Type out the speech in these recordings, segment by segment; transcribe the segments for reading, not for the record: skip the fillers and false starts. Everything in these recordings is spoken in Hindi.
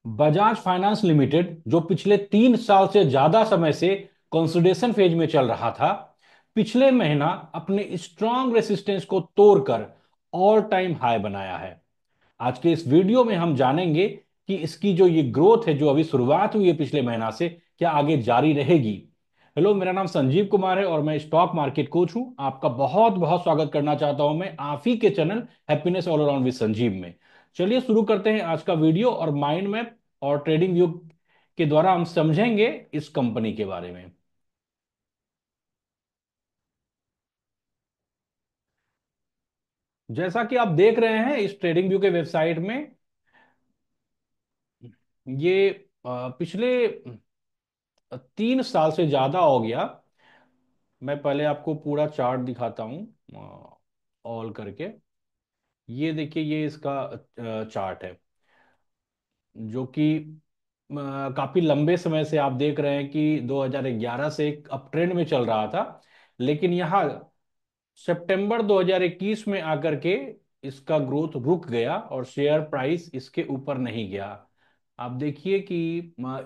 बजाज फाइनेंस लिमिटेड जो पिछले 3 साल से ज्यादा समय से कंसोलिडेशन फेज में चल रहा था, पिछले महीना अपने स्ट्रॉन्ग रेसिस्टेंस को तोड़कर ऑल टाइम हाई बनाया है। आज के इस वीडियो में हम जानेंगे कि इसकी जो ये ग्रोथ है, जो अभी शुरुआत हुई है पिछले महीना से, क्या आगे जारी रहेगी। हेलो, मेरा नाम संजीव कुमार है और मैं स्टॉक मार्केट कोच हूं। आपका बहुत बहुत स्वागत करना चाहता हूं मैं आप ही के channel happiness all around with Sanjeev में। चलिए शुरू करते हैं आज का वीडियो, और माइंड मैप और ट्रेडिंग व्यू के द्वारा हम समझेंगे इस कंपनी के बारे में। जैसा कि आप देख रहे हैं इस ट्रेडिंग व्यू के वेबसाइट में, ये पिछले 3 साल से ज्यादा हो गया। मैं पहले आपको पूरा चार्ट दिखाता हूँ ऑल करके। ये देखिए, ये इसका चार्ट है जो कि काफी लंबे समय से आप देख रहे हैं कि 2011 से एक अप ट्रेंड में चल रहा था। लेकिन यहाँ सितंबर 2021 में आकर के इसका ग्रोथ रुक गया और शेयर प्राइस इसके ऊपर नहीं गया। आप देखिए कि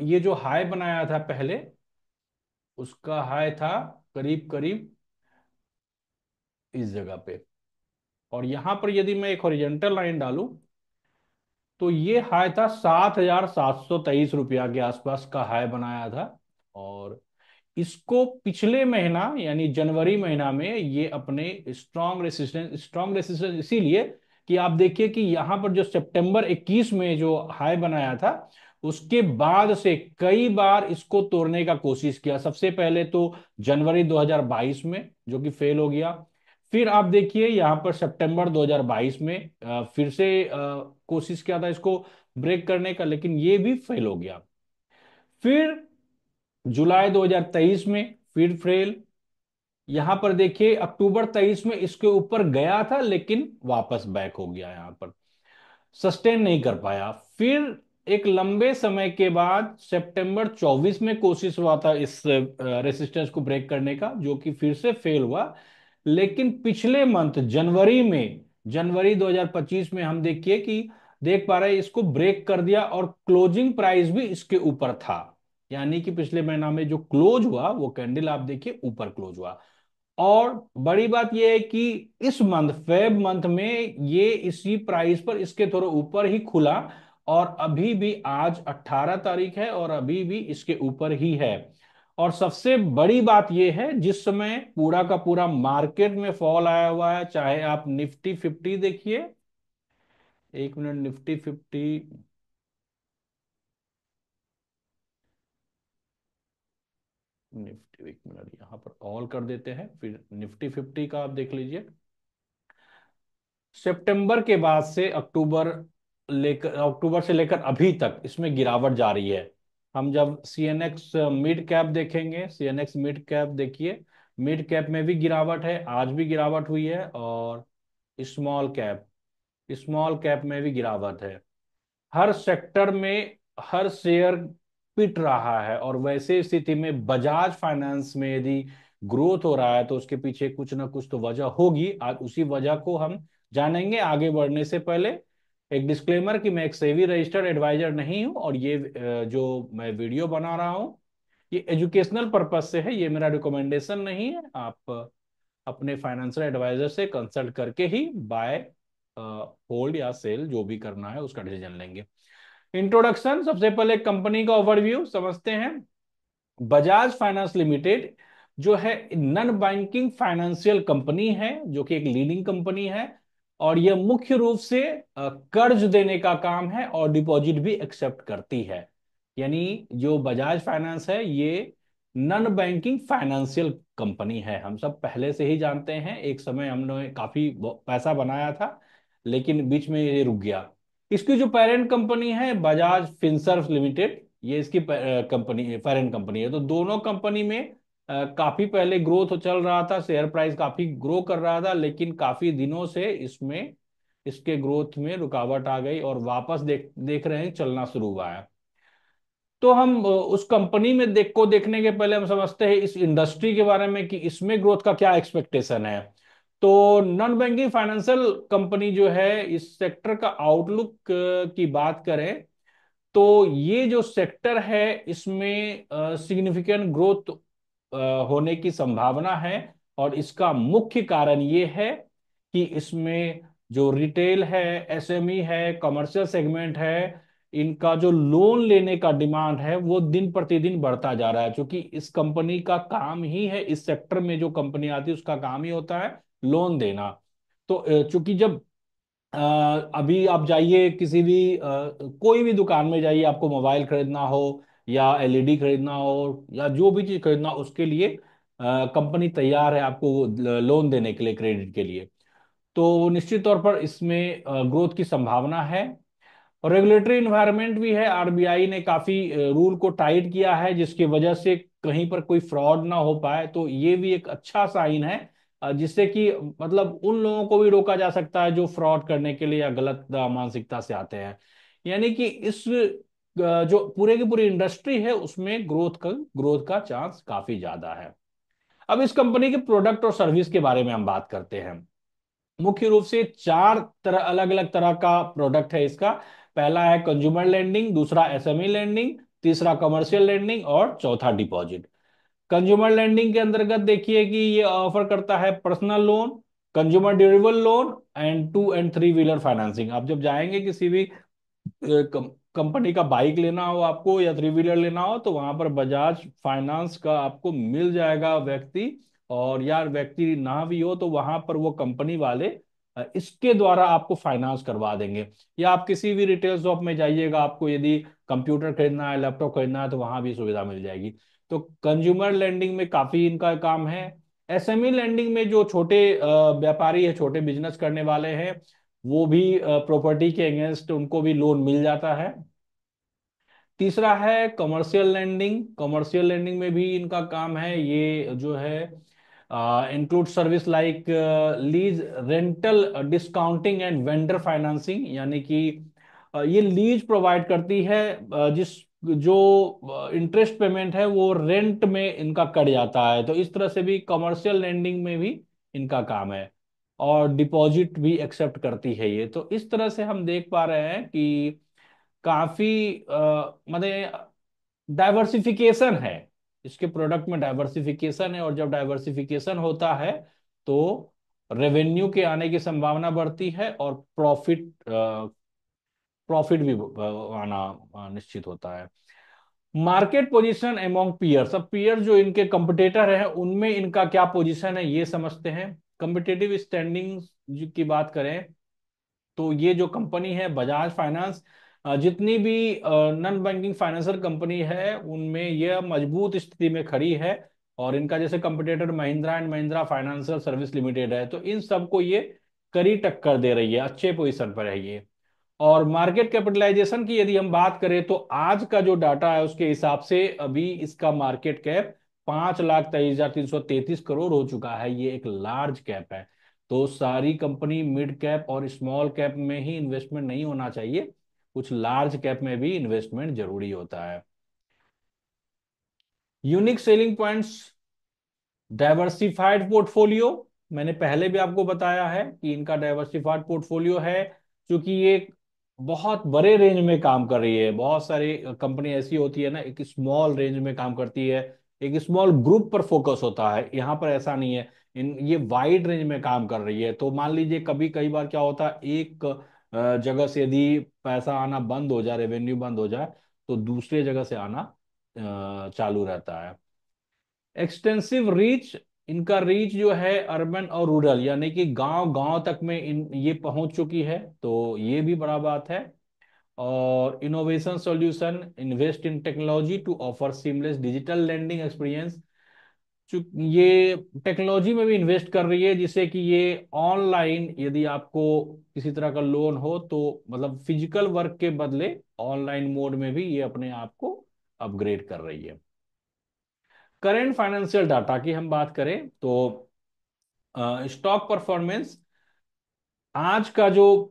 ये जो हाई बनाया था पहले, उसका हाई था करीब करीब इस जगह पे। और यहां पर यदि मैं एक हॉरिजॉन्टल लाइन डालूं तो ये हाई था 7,723 रुपया के आसपास का हाई बनाया था। और इसको पिछले महीना यानी जनवरी महीना में ये अपने स्ट्रॉन्ग रेसिस्टेंस इसीलिए कि आप देखिए कि यहां पर जो सितंबर 21 में जो हाई बनाया था, उसके बाद से कई बार इसको तोड़ने का कोशिश किया। सबसे पहले तो जनवरी 2022 में, जो कि फेल हो गया। फिर आप देखिए यहां पर सितंबर 2022 में फिर से कोशिश किया था इसको ब्रेक करने का, लेकिन ये भी फेल हो गया। फिर जुलाई 2023 में फिर फेल। यहां पर देखिए अक्टूबर 23 में इसके ऊपर गया था लेकिन वापस बैक हो गया, यहां पर सस्टेन नहीं कर पाया। फिर एक लंबे समय के बाद सितंबर 24 में कोशिश हुआ था इस रेसिस्टेंस को ब्रेक करने का, जो कि फिर से फेल हुआ। लेकिन पिछले मंथ जनवरी में, जनवरी 2025 में हम देखिए कि देख पा रहे हैं इसको ब्रेक कर दिया और क्लोजिंग प्राइस भी इसके ऊपर था। यानी कि पिछले महीना में जो क्लोज हुआ वो कैंडल आप देखिए ऊपर क्लोज हुआ। और बड़ी बात यह है कि इस मंथ फेब मंथ में ये इसी प्राइस पर इसके थोड़े ऊपर ही खुला। और अभी भी आज 18 तारीख है और अभी भी इसके ऊपर ही है। और सबसे बड़ी बात यह है, जिस समय पूरा का पूरा मार्केट में फॉल आया हुआ है, चाहे आप निफ्टी 50 देखिए, एक मिनट, निफ्टी 50, निफ्टी एक मिनट यहां पर ऑल कर देते हैं, फिर निफ्टी 50 का आप देख लीजिए। सितंबर के बाद से अक्टूबर से लेकर अभी तक इसमें गिरावट जारी है। हम जब सीएनएक्स मिड कैप देखेंगे, सीएनएक्स मिड कैप देखिए, मिड कैप में भी गिरावट है, आज भी गिरावट हुई है। और स्मॉल कैप, स्मॉल कैप में भी गिरावट है। हर सेक्टर में हर शेयर पिट रहा है। और वैसे स्थिति में बजाज फाइनेंस में यदि ग्रोथ हो रहा है तो उसके पीछे कुछ ना कुछ तो वजह होगी। आज उसी वजह को हम जानेंगे। आगे बढ़ने से पहले एक डिस्क्लेमर कि मैं एक सेबी रजिस्टर्ड एडवाइजर नहीं हूं, और ये जो मैं वीडियो बना रहा हूं ये एजुकेशनल पर्पज से है, ये मेरा रिकमेंडेशन नहीं है। आप अपने फाइनेंशियल एडवाइजर से कंसल्ट करके ही बाय, होल्ड या सेल जो भी करना है उसका डिसीजन लेंगे। इंट्रोडक्शन, सबसे पहले कंपनी का ओवरव्यू समझते हैं। बजाज फाइनेंस लिमिटेड जो है नॉन बैंकिंग फाइनेंशियल कंपनी है, जो कि एक लीडिंग कंपनी है। और यह मुख्य रूप से कर्ज देने का काम है और डिपॉजिट भी एक्सेप्ट करती है। यानी जो बजाज फाइनेंस है ये नॉन बैंकिंग फाइनेंशियल कंपनी है। हम सब पहले से ही जानते हैं, एक समय हमने काफी पैसा बनाया था लेकिन बीच में ये रुक गया। इसकी जो पेरेंट कंपनी है बजाज फिनसर्व लिमिटेड, ये इसकी कंपनी पेरेंट कंपनी है। तो दोनों कंपनी में काफी पहले ग्रोथ चल रहा था, शेयर प्राइस काफी ग्रो कर रहा था, लेकिन काफी दिनों से इसमें इसके ग्रोथ में रुकावट आ गई और वापस देख देख रहे हैं चलना शुरू हुआ है। तो हम उस कंपनी में देखने के पहले हम समझते हैं इस इंडस्ट्री के बारे में कि इसमें ग्रोथ का क्या एक्सपेक्टेशन है। तो नॉन बैंकिंग फाइनेंशियल कंपनी जो है, इस सेक्टर का आउटलुक की बात करें तो ये जो सेक्टर है इसमें सिग्निफिकेंट ग्रोथ होने की संभावना है। और इसका मुख्य कारण ये है कि इसमें जो रिटेल है, एसएमई है, कमर्शियल सेगमेंट है, इनका जो लोन लेने का डिमांड है वो दिन प्रतिदिन बढ़ता जा रहा है, क्योंकि इस कंपनी का काम ही है, इस सेक्टर में जो कंपनी आती है उसका काम ही होता है लोन देना। तो चूंकि जब अ, अभी आप जाइए किसी भी कोई भी दुकान में जाइए, आपको मोबाइल खरीदना हो या एलईडी खरीदना हो या जो भी चीज खरीदना हो, उसके लिए कंपनी तैयार है आपको लोन देने के लिए, क्रेडिट के लिए। तो निश्चित तौर पर इसमें ग्रोथ की संभावना है। और रेगुलेटरी इन्वायरमेंट भी है, आरबीआई ने काफी रूल को टाइट किया है जिसकी वजह से कहीं पर कोई फ्रॉड ना हो पाए, तो ये भी एक अच्छा साइन है। जिससे कि मतलब उन लोगों को भी रोका जा सकता है जो फ्रॉड करने के लिए या गलत मानसिकता से आते हैं। यानी कि इस जो पूरे की पूरी इंडस्ट्री है उसमें ग्रोथ का चांस काफी ज्यादा है। अब इस कंपनी के प्रोडक्ट और सर्विस के बारे में हम बात करते हैं। मुख्य रूप से चार तरह, अलग अलग तरह का प्रोडक्ट है इसका। पहला है कंज्यूमर लेंडिंग, दूसरा एसएमई लेंडिंग, तीसरा कमर्शियल लेंडिंग और चौथा डिपॉजिट। कंज्यूमर लेंडिंग के अंतर्गत देखिए कि ये ऑफर करता है personal loan, consumer durable loan and 2 और 3 व्हीलर फाइनेंसिंग। आप जब जाएंगे किसी भी कंपनी का बाइक लेना हो आपको या 3 व्हीलर लेना हो, तो वहां पर बजाज फाइनेंस का आपको मिल जाएगा व्यक्ति। और यार व्यक्ति ना भी हो तो वहां पर वो कंपनी वाले इसके द्वारा आपको फाइनेंस करवा देंगे। या आप किसी भी रिटेल शॉप में जाइएगा, आपको यदि कंप्यूटर खरीदना है, लैपटॉप खरीदना है, तो वहां भी सुविधा मिल जाएगी। तो कंज्यूमर लेंडिंग में काफी इनका काम है। एसएमई लेंडिंग में जो छोटे व्यापारी है, छोटे बिजनेस करने वाले हैं, वो भी प्रॉपर्टी के अगेंस्ट उनको भी लोन मिल जाता है। तीसरा है कमर्शियल लैंडिंग। कमर्शियल लैंडिंग में भी इनका काम है, ये जो है include service like lease rental discounting and vendor financing. यानी कि ये लीज प्रोवाइड करती है, जिस जो इंटरेस्ट पेमेंट है वो रेंट में इनका कट जाता है। तो इस तरह से भी कमर्शियल लैंडिंग में भी इनका काम है। और डिपॉजिट भी एक्सेप्ट करती है ये। तो इस तरह से हम देख पा रहे हैं कि काफी मतलब डाइवर्सिफिकेशन है, इसके प्रोडक्ट में डाइवर्सिफिकेशन है। और जब डाइवर्सिफिकेशन होता है तो रेवेन्यू के आने की संभावना बढ़ती है और प्रॉफिट भी आना निश्चित होता है। Market position among peers. अब पीयर जो इनके कंपटीटर हैं उनमें इनका क्या पोजीशन है ये समझते हैं। कंपिटेटिव स्टैंडिंग की बात करें तो ये जो कंपनी है बजाज फाइनेंस, जितनी भी नॉन बैंकिंग फाइनेंशियल कंपनी है उनमें यह मजबूत स्थिति में खड़ी है। और इनका जैसे competitor Mahindra and Mahindra financial service limited है, तो इन सबको ये कड़ी टक्कर दे रही है, अच्छे पोजीशन पर है ये। और मार्केट कैपिटलाइजेशन की यदि हम बात करें तो आज का जो डाटा है उसके हिसाब से अभी इसका मार्केट कैप 5,23,333 करोड़ हो चुका है। ये एक लार्ज कैप है। तो सारी कंपनी मिड कैप और स्मॉल कैप में ही इन्वेस्टमेंट नहीं होना चाहिए, कुछ लार्ज कैप में भी इन्वेस्टमेंट जरूरी होता है। Unique selling points, diversified portfolio. मैंने पहले भी आपको बताया है कि इनका डाइवर्सिफाइड पोर्टफोलियो है, क्योंकि ये बहुत बड़े रेंज में काम कर रही है। बहुत सारी कंपनी ऐसी होती है ना, एक स्मॉल रेंज में काम करती है, एक स्मॉल ग्रुप पर फोकस होता है। यहाँ पर ऐसा नहीं है, इन ये वाइड रेंज में काम कर रही है। तो मान लीजिए कभी कई बार क्या होता है, एक जगह से यदि पैसा आना बंद हो जाए, रेवेन्यू बंद हो जाए, तो दूसरे जगह से आना चालू रहता है। एक्सटेंसिव रीच, इनका रीच जो है अर्बन और रूरल यानी कि गांव गांव तक में ये पहुंच चुकी है, तो ये भी बड़ा बात है। और innovation solution, invest in technology to offer seamless digital lending experience. ये टेक्नोलॉजी में भी इन्वेस्ट कर रही है, जिससे कि ये ऑनलाइन यदि आपको किसी तरह का लोन हो तो मतलब फिजिकल वर्क के बदले ऑनलाइन मोड में भी ये अपने आप को अपग्रेड कर रही है। करेंट फाइनेंशियल डाटा की हम बात करें तो स्टॉक परफॉर्मेंस, आज का जो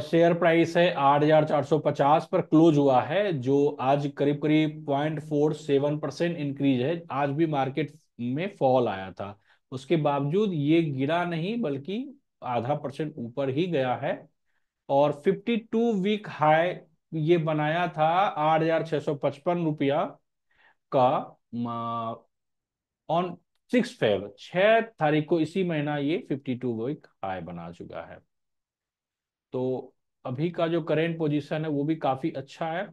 शेयर प्राइस है 8,450 पर क्लोज हुआ है, जो आज करीब करीब 0.47% इंक्रीज है। आज भी मार्केट में फॉल आया था, उसके बावजूद ये गिरा नहीं बल्कि आधा परसेंट ऊपर ही गया है। और 52 वीक हाई ये बनाया था 8,655 रुपया का ऑन 6 फेब, 6 तारीख को, इसी महीना ये 52 वीक हाई बना चुका है। तो अभी का जो करेंट पोजीशन है वो भी काफी अच्छा है।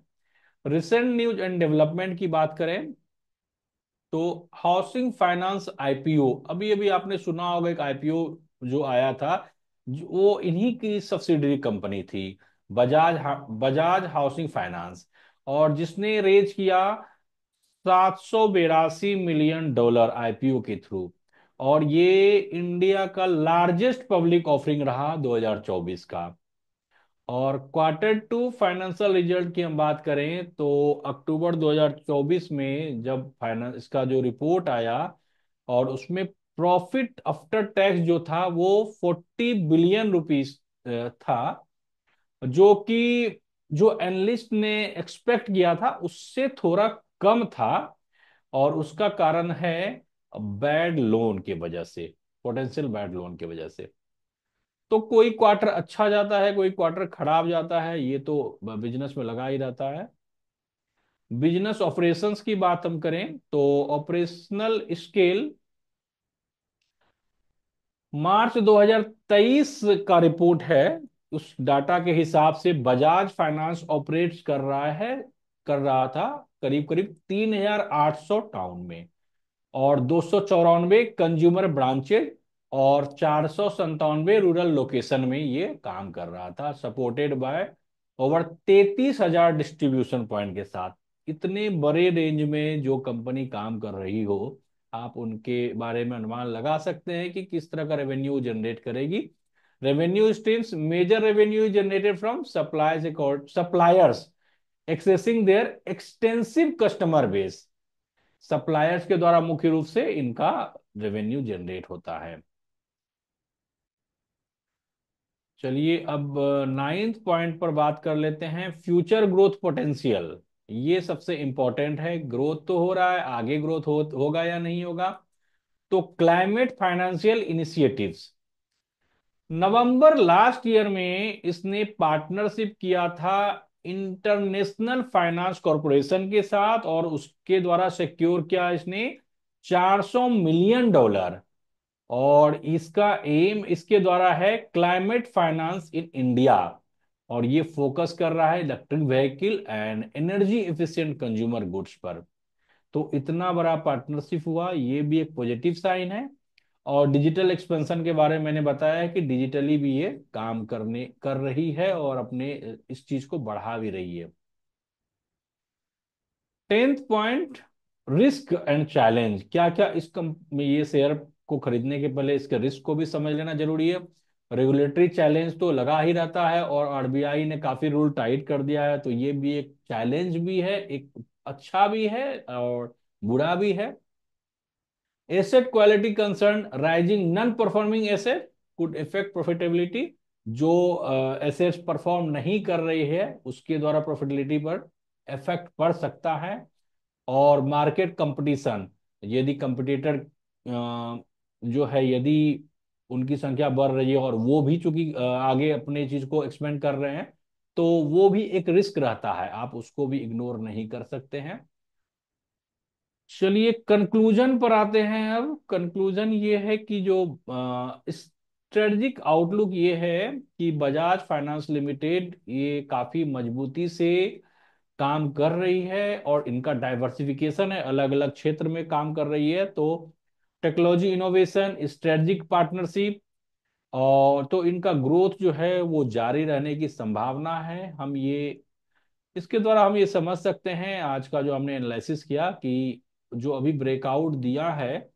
रिसेंट न्यूज एंड डेवलपमेंट की बात करें तो हाउसिंग फाइनेंस आईपीओ, अभी अभी आपने सुना होगा एक आईपीओ जो आया था, वो इन्हीं की सब्सिडरी कंपनी थी, बजाज हाउसिंग फाइनेंस, और जिसने रेज किया $782 मिलियन आईपीओ के थ्रू। और ये इंडिया का लार्जेस्ट पब्लिक ऑफरिंग रहा 2024 का। और क्वार्टर 2 फाइनेंशियल रिजल्ट की हम बात करें तो अक्टूबर 2024 में जब फाइनेंस इसका जो रिपोर्ट आया, और उसमें प्रॉफिट आफ्टर टैक्स जो था वो 40 बिलियन रुपीस था, जो कि जो एनालिस्ट ने एक्सपेक्ट किया था उससे थोड़ा कम था। और उसका कारण है बैड लोन की वजह से, पोटेंशियल बैड लोन की वजह से। तो कोई क्वार्टर अच्छा जाता है, कोई क्वार्टर खराब जाता है, ये तो बिजनेस में लगा ही रहता है। बिजनेस ऑपरेशंस की बात हम करें तो ऑपरेशनल स्केल मार्च 2023 का रिपोर्ट है, उस डाटा के हिसाब से बजाज फाइनेंस ऑपरेट्स कर रहा था करीब करीब 3,800 टाउन में, और 294 कंज्यूमर ब्रांचेज, और 497 रूरल लोकेशन में ये काम कर रहा था, supported by over 33,000 distribution point के साथ। इतने बड़े रेंज में जो कंपनी काम कर रही हो, आप उनके बारे में अनुमान लगा सकते हैं कि किस तरह का रेवेन्यू जनरेट करेगी। Revenue streams, major revenue generated from suppliers accessing their extensive customer base. Suppliers के द्वारा मुख्य रूप से इनका रेवेन्यू जनरेट होता है। चलिए अब नाइन्थ पॉइंट पर बात कर लेते हैं, फ्यूचर ग्रोथ पोटेंशियल। ये सबसे इंपॉर्टेंट है, ग्रोथ तो हो रहा है, आगे ग्रोथ होगा या नहीं होगा। तो क्लाइमेट फाइनेंशियल इनिशिएटिव्स, नवंबर लास्ट ईयर में इसने पार्टनरशिप किया था इंटरनेशनल फाइनेंस कॉरपोरेशन के साथ, और उसके द्वारा सिक्योर किया इसने $400 मिलियन। और इसका एम इसके द्वारा है क्लाइमेट फाइनेंस इन इंडिया, और ये फोकस कर रहा है electric vehicle and energy efficient consumer goods पर। तो इतना बड़ा पार्टनरशिप हुआ, ये भी एक पॉजिटिव साइन है। और डिजिटल एक्सपेंशन के बारे में मैंने बताया है कि डिजिटली भी ये काम कर रही है, और अपने इस चीज को बढ़ा भी रही है। 10th point, risk and challenge. क्या क्या इस में ये शेयर को खरीदने के पहले इसके रिस्क को भी समझ लेना जरूरी है। रेगुलेटरी चैलेंज तो लगा ही रहता है, और आरबीआई ने काफी रूल टाइट कर दिया है, तो ये भी एक चैलेंज भी है, एक अच्छा भी है और बुरा भी है। Asset quality concern, rising non performing asset could effect profitability. जो एसेट्स परफॉर्म नहीं कर रही है उसके द्वारा प्रॉफिटेबिलिटी पर इफेक्ट पड़ सकता है। और मार्केट कंपटीशन, यदि कंपटीटर जो है, यदि उनकी संख्या बढ़ रही है और वो भी चूंकि आगे अपने चीज को एक्सपेंड कर रहे हैं, तो वो भी एक रिस्क रहता है, आप उसको भी इग्नोर नहीं कर सकते हैं। चलिए कंक्लूजन पर आते हैं। अब कंक्लूजन ये है कि जो स्ट्रेटजिक आउटलुक ये है कि बजाज फाइनेंस लिमिटेड ये काफी मजबूती से काम कर रही है, और इनका डाइवर्सिफिकेशन है, अलग अलग क्षेत्र में काम कर रही है। तो टेक्नोलॉजी इनोवेशन, स्ट्रेटजिक पार्टनरशिप, और तो इनका ग्रोथ जो है वो जारी रहने की संभावना है। हम ये इसके द्वारा हम ये समझ सकते हैं, आज का जो हमने एनालिसिस किया, कि जो अभी ब्रेकआउट दिया है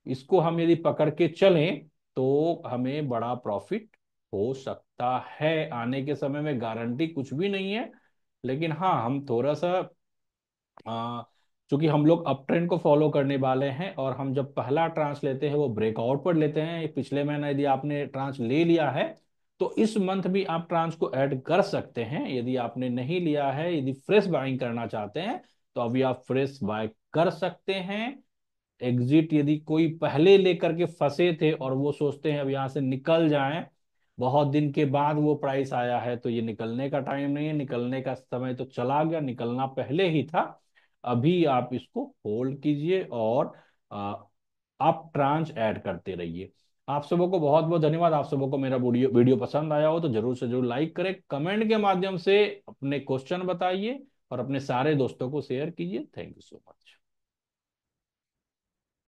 इसको हम यदि पकड़ के चलें तो हमें बड़ा प्रॉफिट हो सकता है। आने के समय में गारंटी कुछ भी नहीं है, लेकिन हाँ हम थोड़ा सा आ, चूंकि हम लोग अप ट्रेंड को फॉलो करने वाले हैं, और हम जब पहला ट्रांस लेते हैं वो ब्रेकआउट पर लेते हैं। पिछले महीना यदि आपने ट्रांस ले लिया है तो इस मंथ भी आप ट्रांस को ऐड कर सकते हैं। यदि आपने नहीं लिया है, यदि फ्रेश बाइंग करना चाहते हैं तो अभी आप फ्रेश बाय कर सकते हैं। एग्जिट यदि कोई पहले लेकर के फंसे थे और वो सोचते हैं अब यहां से निकल जाएं, बहुत दिन के बाद वो प्राइस आया है, तो ये निकलने का टाइम नहीं है, निकलने का समय तो चला गया, निकलना पहले ही था। अभी आप इसको होल्ड कीजिए और आ, आप ट्रांच ऐड करते रहिए। आप सबों को बहुत बहुत धन्यवाद। आप सबों को मेरा वीडियो वीडियो पसंद आया हो तो जरूर से जरूर लाइक करें, कमेंट के माध्यम से अपने क्वेश्चन बताइए और अपने सारे दोस्तों को शेयर कीजिए। Thank you so much.